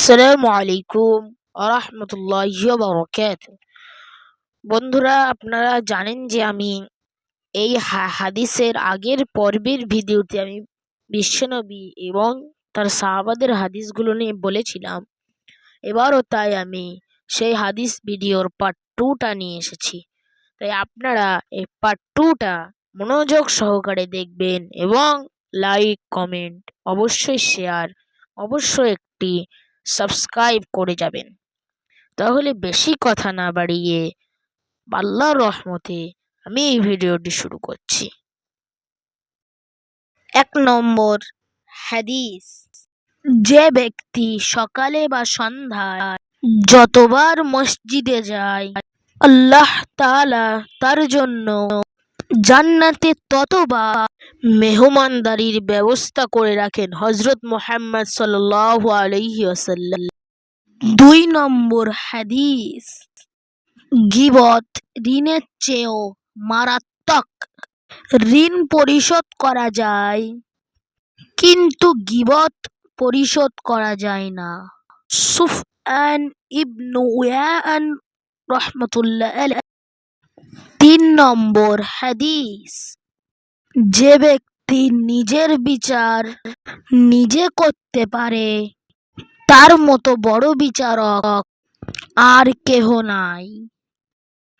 আসসালামু আলাইকুম আরহামতুল্লাহি ওয়া বারাকাতুহু। বন্ধুরা, আপনারা জানেন যে আমি এই হাদিসের আগের পর্বের ভিডিওতে আমি বিশ্বনবী এবং তার সাহাবাদের হাদিসগুলো নিয়ে বলেছিলাম। এবারও তাই আমি সেই হাদিস ভিডিওর পার্ট 2টা নিয়ে এসেছি। তাই আপনারা এই পার্ট 2টা মনোযোগ সহকারে দেখবেন এবং লাইক, কমেন্ট, অবশ্যই শেয়ার, অবশ্যই একটি সাবস্ক্রাইব করে যাবেন। তাহলে বেশি কথা না বাড়িয়ে আল্লাহর রহমতে আমি এই ভিডিওটি শুরু করছি। 1 নম্বর হাদিস, যে ব্যক্তি সকালে বা সন্ধ্যায় যতবার মসজিদে যায় আল্লাহ তাআলা তার জন্য জান্নাতে ততবার মেহমানদারির ব্যবস্থা করে রাখেন। হযরত মুহাম্মদ সাল্লাল্লাহু আলাইহি ওয়াসাল্লাম। 2 নম্বর হাদিস, গীবত ঋণের চেয়েও মারাত্মক। ঋণ পরিশোধ করা যায় কিন্তু গীবত পরিশোধ করা যায় না। সুফয়ান ইবনু উয়াইন রাহমাতুল্লাহ আলাইহি। 3 নম্বর হাদিস, যে ব্যক্তি নিজের বিচার নিজে করতে পারে তার মতো বড় বিচারক আর কেহ নাই।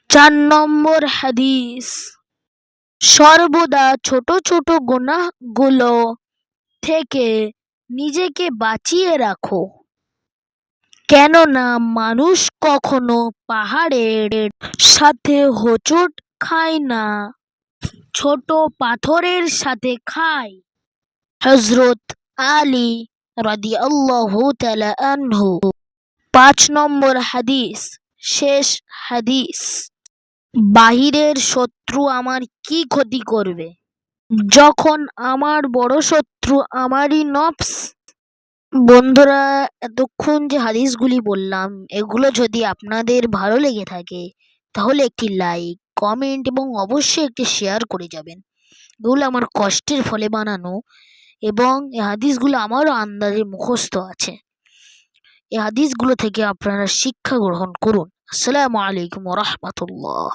4 নম্বর হাদিস, সর্বদা ছোট ছোট গুনাহগুলো থেকে নিজেকে বাঁচিয়ে রাখো, কেননা মানুষ কখনো পাহাড়ের সাথে হোঁচট খায় না, ছোট পাথরের সাথে খায়। হযরত আলী রাদিয়াল্লাহু তাআলা আনহু। 5 নম্বর হাদিস, শেষ হাদিস, বাহিরের শত্রু আমার কি ক্ষতি করবে যখন আমার বড় শত্রু আমারই নফস। বন্ধুরা, এতক্ষণ যে হাদিসগুলি বললাম এগুলো যদি আপনাদের ভালো লেগে থাকে তাহলে একটি লাইক, কমেন্ট এবং অবশ্যই একটি শেয়ার করে যাবেন। এগুলো আমার কষ্টের ফলে বানানো এবং এই হাদিসগুলো আমারও আন্দাজে মুখস্থ আছে। এই হাদিসগুলো থেকে আপনারা শিক্ষা গ্রহণ করুন। আসসালামু আলাইকুম ওয়া রাহমাতুল্লাহ।